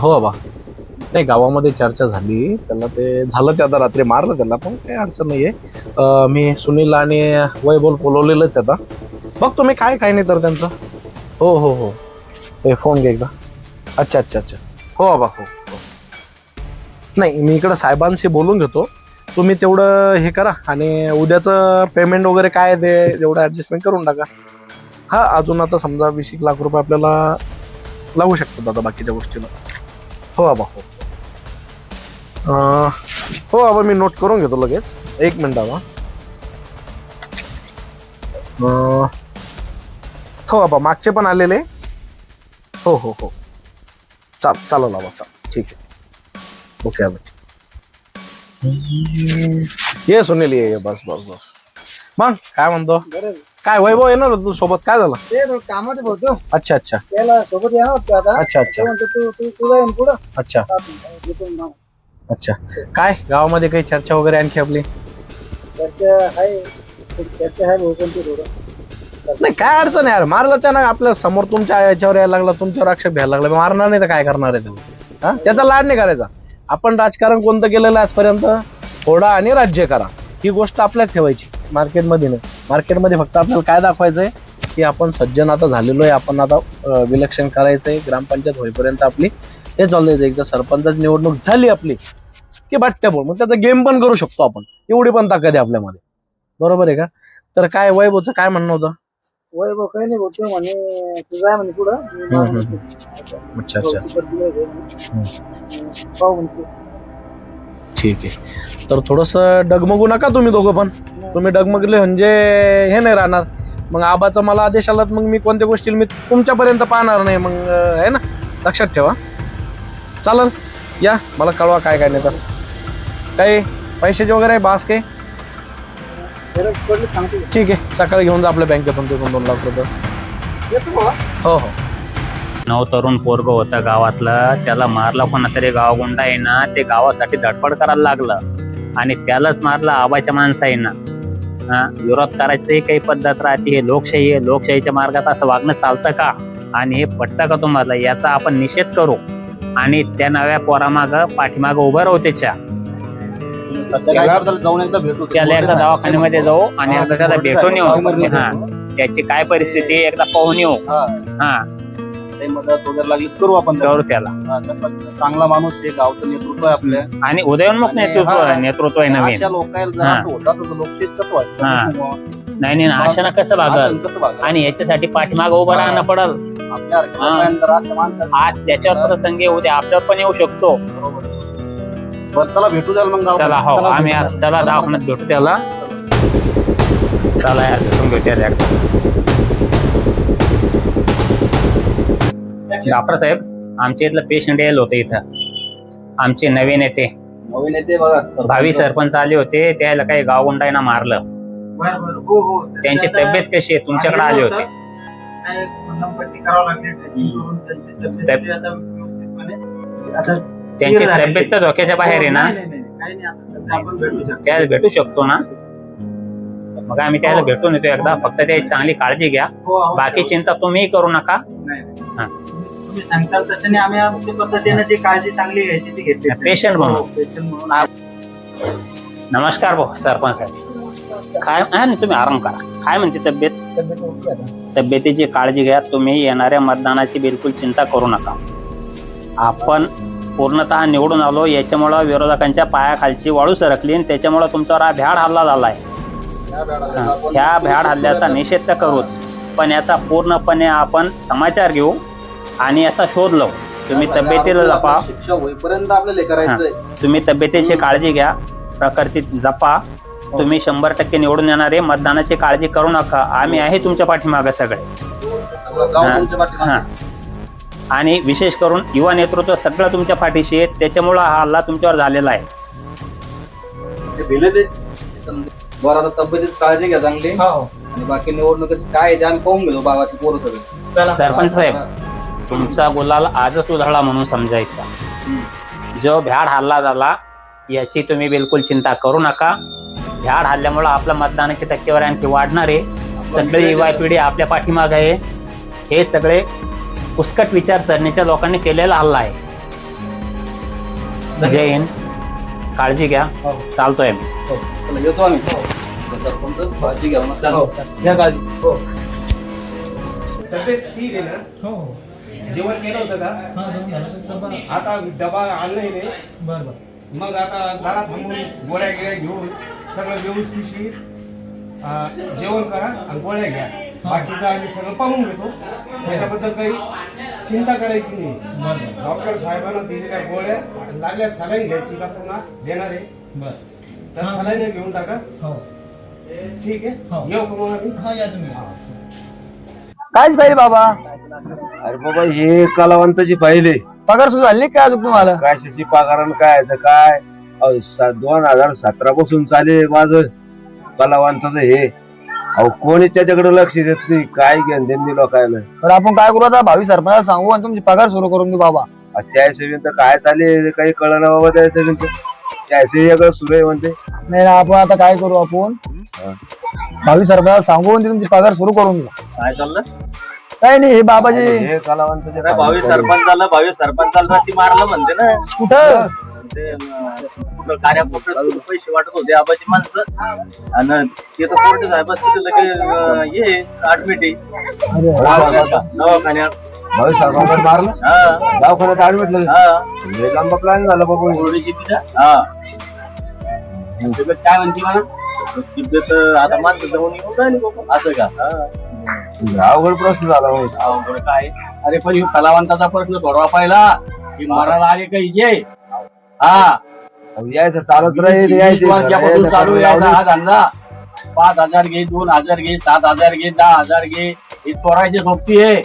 हो बाबा. नाही, गावामध्ये चर्चा झाली, त्याला ते झालं, ते आता रात्री मारलं त्याला, पण काही अडचण नाहीये. मी सुनील आणि वैभव बोलवलेलंच आता. बघ तुम्ही काय काय नाही तर त्यांचं. हो हो हो, ते फोन घे एकदा. अच्छा अच्छा अच्छा, हो बाबा, हो हो. नाही, मी इकडं साहेबांशी बोलून घेतो. तुम्ही तेवढं हे करा आणि उद्याचं पेमेंट वगैरे काय ते एवढं ॲडजस्टमेंट करून टाका. हा, अजून आता समजा 20 लाख रुपये आपल्याला लागू शकतात आता बाकीच्या गोष्टीला. हो बाबा, हो हो बाबा, मी नोट करून घेतो लगेच. एक मिनिट बाबा. हो बाबा, मागचे पण आलेले. हो हो हो, चालेल बाबा, चालेल, ठीक आहे. ओके बाबा. ये सुनील, ये बस बस बस. मग काय म्हणतो? काय वैभव येणार होता तू सोबत, काय झालं? ते कामात बोलतो अच्छा अच्छा त्याला सोबत येणार होतो आता. अच्छा अच्छा म्हणतो तू जाईन पुढं. अच्छा अच्छा. काय गावामध्ये काही चर्चा वगैरे आणखी आपली? चर्चा आहे भाऊ, पण ते थोडं नाही, काय अडचण आहे यार, मारलं त्यानं आपल्या समोर, तुमच्या याच्यावर यायला लागला, तुमच्यावर आक्षेप घ्यायला लागला, मारणार नाही तर काय करणार आहे त्याला? त्याचा लाड नाही करायचा. आपण राजकारण कोणतं केलेलं आहे आजपर्यंत? फोडा आणि राज्य करा, ही गोष्ट आपल्यात ठेवायची, मार्केटमध्ये नाही. मार्केटमध्ये फक्त आपल्याला काय दाखवायचंय की आपण सज्जन आता झालेलो आहे, आपण आता विलक्षण करायचंय, ग्रामपंचायत होईपर्यंत आपली हे चालू. एकदा सरपंचाची निवडणूक झाली आपली की बट्ट्याबोळ, मग त्याचा गेम पण करू शकतो आपण, एवढी पण ताकद आहे आपल्यामध्ये. बरोबर आहे का? तर काय वैभवचं काय म्हणणं होतं? वैभव काही नाही बोलतो म्हणे, तू जाय म्हणे पुढं. अच्छा अच्छा, पाहू म्हणतो. ठीक आहे. तर थोडंसं डगमगू नका तुम्ही दोघं पण. तुम्ही डगमगले म्हणजे हे नाही राहणार. मग आबाचा मला आदेश आला, मग मी कोणत्या गोष्टीला मी तुमच्यापर्यंत पाहणार नाही, मग आहे ना, लक्षात ठेवा. चालेल, या, मला कळवा काय काय नाही तर. काही पैशाचे वगैरे बास काही? सांगतो. ठीक आहे, सकाळी घेऊन जा आपल्या बँकेतून ते 2 लाख रुपये. येतो बा. हो हो. तरुण पोरग होता गावातलं, त्याला मारला कोणातरी गावगुंडा आहे ना, ते गावासाठी धडपड करायला लागलं आणि त्यालाच मारलं आबाच्या माणसं आहे ना. विरोध करायचंही काही पद्धत राहते. हे लोकशाही आहे, लोकशाहीच्या मार्गात असं वागणं चालतं का? आणि हे पटतं का तुम्हाला? याचा आपण निषेध करू आणि त्या नव्या पोरामाग पाठीमाग उभं राहू. जाऊन एकदा भेटू, त्याला एकदा दवाखान्यामध्ये जाऊ आणि एकदा त्याला भेटून येऊ. त्याची काय परिस्थिती एकदा पाहून येऊ. काही मदत वगैरे लागली करू आपण करू त्याला. कसा चांगला माणूस आहे, गावचं नेतृत्व आहे आपल्या, आणि उदयोन्मुख नेतृत्व आहे नवीन. अशा लोकांना जर असं होत असं लोकशाहीत कसं व्हायचं? नाही अशानं कसं भागल? कसं वागायचं? आणि याच्यासाठी पाठीमाग उभं राहणं पडल. आपल्या लोकांना अशा माणसाचं आज त्याच्यावर प्रसंगी येऊ दे, आपल्यावर पण येऊ शकतो. बरं, चला भेटू द्याल मग गावात. चला, हो, आम्ही त्याला दवाखान्यात भेटू त्याला. चला यार, भेटून घेऊ त्याला एकदा. डॉक्टर साहेब, आमच्या इथलं पेशंट यायला होतं इथं. आमचे नवीन येते बघा, भावी सरपंच आले होते, त्याला काही गावगुंडांना मारलं. हो हो. त्यांची तब्येत कशी आहे? तुमच्याकडे आले होते. त्यांची तब्येत तर धोक्याच्या बाहेर आहे ना? त्याला भेटू शकतो ना? मग आम्ही त्याला भेटून येतो एकदा. फक्त त्याची चांगली काळजी घ्या, बाकी चिंता तुम्ही करू नका. सांगताल तसं नाही, आम्ही आमच्या पद्धतीने जी काळजी चांगली घ्यायची ती घेतली. पेशंट म्हणून. नमस्कार भाऊ सरपंच साहेब. काय नाही, तुम्ही आराम करा. काय म्हणते तब्येत? तब्येतीची काळजी घ्या तुम्ही. येणाऱ्या मतदानाची बिलकुल चिंता करू नका. आपण पूर्णतः निवडून आलो, याच्यामुळं विरोधकांच्या पायाखालची वाळू सरकली आणि त्याच्यामुळं तुमच्यावर हा भ्याड हल्ला झालाय. ह्या भ्याड हल्ल्याचा निषेध तर करूच, पण याचा पूर्णपणे आपण समाचार घेऊ आणि याचा शोध लावू. तुम्ही तब्येतीला जपा. शिक्षा होईपर्यंत आपल्याला करायचंय. तुम्ही तब्येतीची काळजी घ्या, प्रकृतीत जपा. तुम्ही 100% निवडून येणारे, मतदानाची काळजी करू नका. आम्ही आहे तुमच्या पाठीमागे सगळे. आणि विशेष करून युवा नेतृत्व सगळं तुमच्या पाठीशी आहे. त्याच्यामुळं हा हल्ला तुमच्यावर झालेला आहे. बरं, आता तब्येतीची काळजी घ्या चांगली, आणि बाकी निवडणुकीच काय ते आम्ही पाहून घेतो. बाबाची पोरं सगळे. सरपंच साहेब, तुमचा गुलाल आजच उधळला म्हणून समजायचा. जो भ्याड हल्ला झाला याची तुम्ही बिलकुल चिंता करू नका. भ्याड हल्ल्यामुळे आपल्या मतदानाची टक्केवारी आणखी वाढणार आहे. सगळी युवा पिढी आपल्या पाठीमाग आहे. हे सगळे पुष्कट विचारसरणीच्या लोकांनी केलेला हल्ला आहे. जय हिंद. काळजी घ्या. चालतोय मी. चला, येतो आम्ही सरपंच काळजी घ्या मग. घ्या काळजी. तब्येत ठीक आहे ना? जेवण केलं होतं का? आता डबा आणलाय नाही. मग आता जरा थांबून गोळ्या गिळ्या घेऊन सगळं व्यवस्थिशीर जेवण करा आणि गोळ्या घ्या. बाकीचं आम्ही सगळं पाहून घेतो. त्याच्याबद्दल काही चिंता करायची नाही. डॉक्टर साहेबांना दिलेल्या गोळ्या लागल्या सलाईन घ्यायची का पुन्हा देणार आहे तर सलाईन घेऊन टाका. ठीक आहे, येऊ का मग आम्ही? कायच पाहिजे बाबा? अरे बाबा हे कलावंताची पाहिले पगार सुरू झाली काय अजून तुम्हाला? कशाची पगारण काय काय 2017 पासून चाले माझं कलावंताचं हे. अहो कोणी त्याच्याकडे लक्ष देत नाही. काय घेऊन त्यांनी लोकायला. तर आपण काय करू आता? भावी सरपंचाला सांगू आणि तुमची पगार सुरू करून देऊ बाबा. त्या हिशोबीन तर काय चाले काही कळलं ना बाबा. त्या हिशोबीन त्या हिशोबी वेगळं सुरू आहे म्हणते. नाही ना, आपण आता काय करू? आपण भावी सरपंचाला सांगू आणि तुमची पगार सुरू करून देऊ. काय चाललं? काय नाही, हे बाबाजी हे कलावंताचे भावी सरपंचाला ती मारलं म्हणते ना. कुठं? कुठं कार्यापोटात पैसे वाटत होते आबाची माणसं आणि ते तर कोर्टे साहेब तिथे लगेच ये ऍडमिट आहे दवाखान्यात. भावी सरपंच मारलं दवाखान्यात ऍडमिट हे लांब प्लॅन झालं बाबा. काय म्हणते मला तिथेच आता माणसं जाऊन येऊन राहिली बाबा. असं का? अवघड प्रश्न झाला भाऊ. अवघड काय? अरे पण कलावंताचा प्रश्न सोडवा पाहिला की मराला आले काही जे. यायचं चालत राहील. 20 वर्षापासून चालू यायचा हा धंदा. 5,000 घे, 2,000 घे, 7,000 घे, 10,000 घे. ही चोरायची सोबती आहे.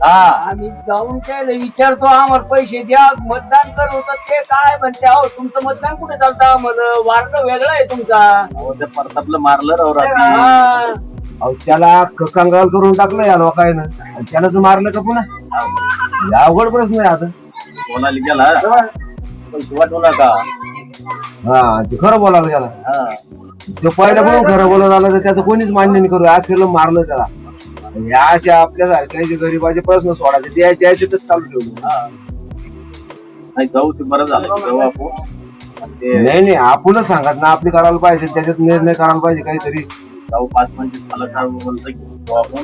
आम्ही जाऊन काय विचारतो, आम्हाला पैसे द्या, मतदान कर होतं ते काय म्हणते. अहो तुमचं मतदान कुठे चालतं? आम्हाला वार्ड वेगळा आहे तुमचा. परतापलं मारलं राव हा. अहो त्याला कंगाल करून टाकलं या लोकांना आणि त्यालाच मारलं का पुन्हा. अवघड प्रश्न आहे आता. बोलायला गेला वाटू नका. हा ते खरं बोलायला त्याला. तो पहिल्यापासून खरं बोलत आला तर त्याचं कोणीच मान्य नाही करू. अखेरला मारलं त्याला. या अशा आपल्यासारख्या जे गरीबाचे प्रश्न सोडायचे ते यायचे तर चालू ठेवू. जाऊ ते बरं झालं जाऊ आपण. नाही आपणच सांगत ना आपली करायला पाहिजे. त्याच्यात निर्णय करायला पाहिजे काहीतरी. जाऊ 5-25 झालं बोलतो घेऊ आपण.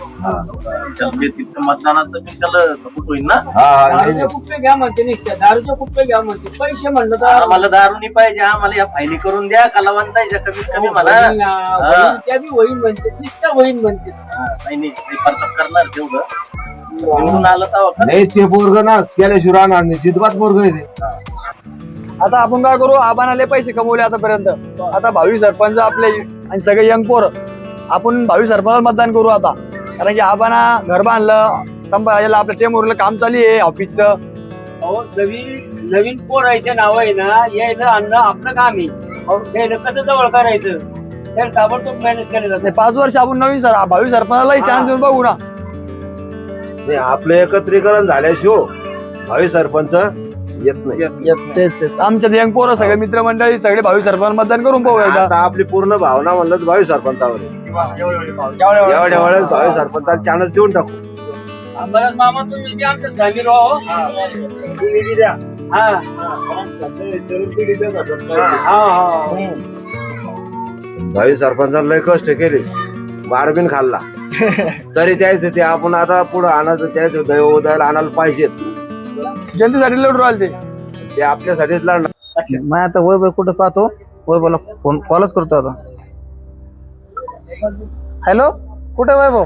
तिथं मतदानाचं मी त्याला सपोर्ट होईल ना. दारूचे कुठले घ्या म्हणते निघत्या, दारूचे कुठले घ्या म्हणते. पैसे म्हणलं तर आम्हाला दारू नाही पाहिजे. आम्हाला या फायली करून द्या कलावंताच्या कमीत कमी मला. त्या बी वहीन म्हणते, निघत्या वहीन म्हणते. नाही परताप करणार तेवढं. निवडून आलं तर नाही ते पोरग ना केल्याशिवाय राहणार नाही. जितबात पोरग आहे ते. आता आपण काय करू? आबानाले पैसे कमवले आतापर्यंत. आता भावी सरपंच आपले आणि सगळे यंग पोर आपण भावी सरपंचाला मतदान करू आता. कारण की आबाना घर बांधलं, याला आपल्या टेमवरलं काम चालू आहे ऑफिसचं. अहो नवीन पोरायचं नाव आहे ना, यायला आणणं आपलं काम आहे. यायला कसं जवळ करायचं त्याला ताबडतोब मॅनेज करायचं. 5 वर्ष आपण नवीन भावी सरपंचालाही चान्स देऊन बघू ना. नाही आपलं एकत्रीकरण झाल्याशिवाय भावी सरपंच येत नाही. तेच आमच्या यंग पोरं सगळे मित्रमंडळी सगळे भावी सरपंच मतदान करून पाहू एकदा. आता आपली पूर्ण भावना म्हणलं तर भावी सरपंचावर आहे. एवढ्या वेळेस भावी सरपंचाला चान्स देऊन टाकू. बरंच मामा तुम्ही बी आमचं सामील व्हा. भावी सरपंचाला लय कष्ट केले. बारबीन खाल्ला तरी त्याच ते आपण आता पुढे आणायचं. त्याच उदयाला आणायला पाहिजेत. जनतेसाठी लढू राहिले ते आपल्यासाठीच लढणार. मी आता वैभव कुठे पाहतो. वैभवला फोन कॉलच करतो आता. हॅलो, कुठे वैभव?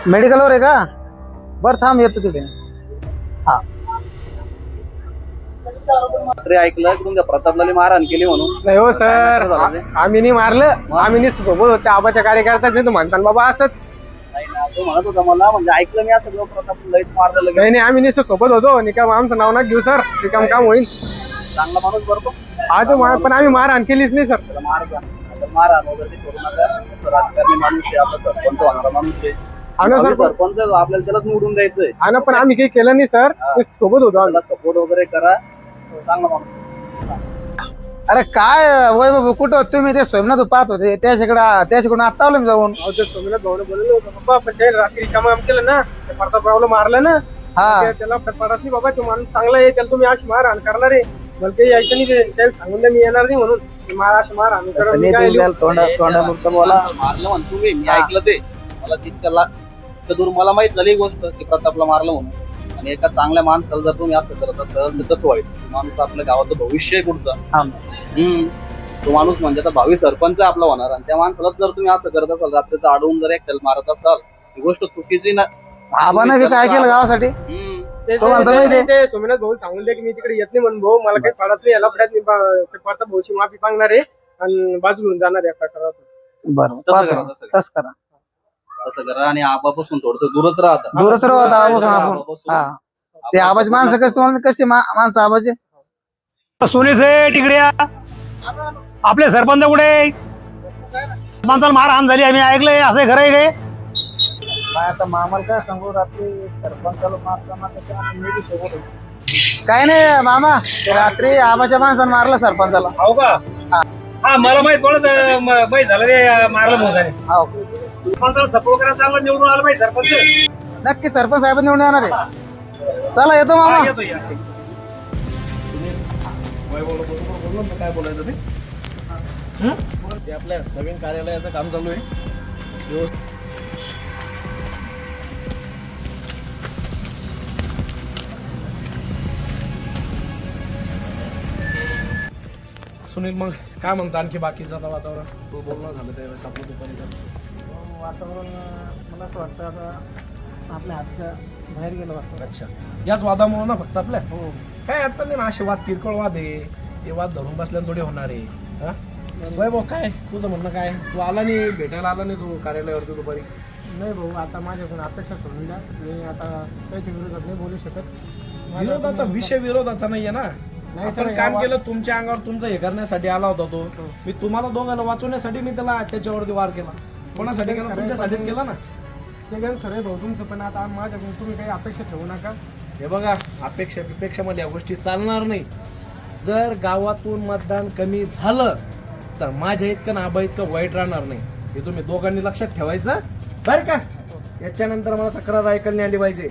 मेडिकलवर आहे का? बरं थांब येतो तिथे. हा ऐकलं की तुमच्या प्रतापला मारहाण केली म्हणून. नाही हो सर, आम्ही नाही मारलं. आम्ही नाही सोबत होते. आबाच्या कार्यकर्त्याच नाही तर म्हणतात बाबा असंच. तो म्हणत होता मला, म्हणजे ऐकलं मी असं प्रताप लईच मारलं. नाही आम्ही नाही सोबत होतो. निकाम आमचं नाव ना घेऊ सर. निकाम काम होईल. चांगला माणूस बरोबर. हा तो पण आम्ही मारहाण केलीच नाही सर. मारहाण वगैरे करू नका. राजकारणी माणूस आहे, आपला सरपंच होणारा माणूस आहे. हा ना सर, सरपंच आपल्याला त्यालाच निवडून द्यायचंय. हा ना, पण आम्ही काही केलं नाही सर. सोबत होतो आम्ही. त्याला सपोर्ट वगैरे करा. चांगला माणूस. अरे काय वैभव कुठं होते तुम्ही? ते सोमनाथ पाहत होते त्याच्याकडून आता आलो मी जाऊन. सोमनाथ भाऊला बोलवलं होतं बाबा, पण ते रात्री काम केलं ना. ते प्रतापरावला मारलं ना. हा त्याला पडास नाही बाबा, तो माणूस चांगला आहे, त्याला तुम्ही अशी मारहाण करणार आहे, मला काही यायचं नाही, त्याला सांगून द्या मी येणार नाही म्हणून, मला अशी मारहाण करा, मी काय लिहू? तोंडापुरत बोला. मारलं म्हणतो मी ऐकलं ते. मला तितक्या दूर मला माहित झाली ही गोष्ट की प्रतापला मारलं म्हणून. आणि एका चांगल्या माणसाला जर तुम्ही असं करत असाल तर कसं व्हायचं? माणूस आपल्या गावाचं भविष्य आहे पुढचं. तो माणूस म्हणजे आता भावी सरपंच आपला होणार, आणि त्या माणसाला जर तुम्ही असं करत असाल, रात्रीचं अडवून जर एकट्याला मारत असाल, ही गोष्ट चुकीची ना. आबाने बी काय केलं गावासाठी तो म्हणतो माहिती आहे? ते सोमनाथ भाऊ सांगून द्या की मी तिकडे येत नाही म्हणून, भाऊ मला काही पडाच नाही, याला पडत नाही, प्रताप भाऊची माफी मागणार आहे आणि बाजू घेऊन जाणार आहे प्रकारात. बरं तसं करा, पाहतो. तसं करा. तसं करा. असं करा. आणि आबापासून थोडस दूरच राहता. दूरच राहत आबापासून आपण. आबापासून. हा ते आबाची माणसं कशी तुम्हाला कशी माणसं आबाचे सोनेचे तिकडे या. आपले सरपंच कुठे? माणसाला मारहाण झाली, आम्ही ऐकलंय, असं खरं आहे काय? आता मामाला काय सांगू, रात्री सरपंचाला मारताना काय नाही मामा, ते रात्री आबाच्या माणसानं मारलं सरपंचाला. हो का? हा मला माहित पडत, माहित झालं ते मारलं मोजाने. हो माणसाला सपोर्ट करायला चांगलं निवडून आलं पाहिजे सरपंच. नक्की सरपंच साहेब निवडून येणार आहे. चला येतो मामा. येतो या. काय बोलायचं ते आपल्या नवीन कार्यालयाचं काम चालू आहे. सुनील, मग काय म्हणतो आणखी बाकीचं आता वातावरण? तो बोलणं झालं त्यावेळेस आपलं दुपारी. वातावरण मला असं वाटतं आता आपल्या हातच्या बाहेर गेलं वाटतं. अच्छा, याच वादामुळे ना फक्त आपल्या काय अडचण नाही ना. असे वाद किरकोळ वाद आहे, ते वाद धरून बसल्याने थोडी होणार आहे. हा भाऊ, काय तुझं म्हणणं काय? तू आला नाही, भेटायला आला नाही तू कार्यालयावरती दुपारी? नाही भाऊ, आता माझ्याकडून अपेक्षा सोडून द्या, मी आता त्याच्या विरोधात नाही बोलू शकत. विरोधाचा विषय विरोधाचा नाहीये ना. आपण काम केलं, तुमच्या अंगावर तुमचं हे करण्यासाठी आला होता तो. मी तुम्हाला दोघांना वाचवण्यासाठी मी त्याला त्याच्यावरती वार केला. कोणासाठी केला? तुमच्यासाठीच केला ना. ते काय खरं भाऊ तुमचं, पण आता माझ्याकडून तुम्ही काही अपेक्षा ठेवू नका. हे बघा, अपेक्षामध्ये या गोष्टी चालणार नाही. जर गावातून मतदान कमी झालं तर माझ्या इतकं ना आबा इतकं वाईट राहणार नाही. हे तुम्ही दोघांनी लक्षात ठेवायचं बरं का. याच्यानंतर मला तक्रार ऐकायला आली पाहिजे.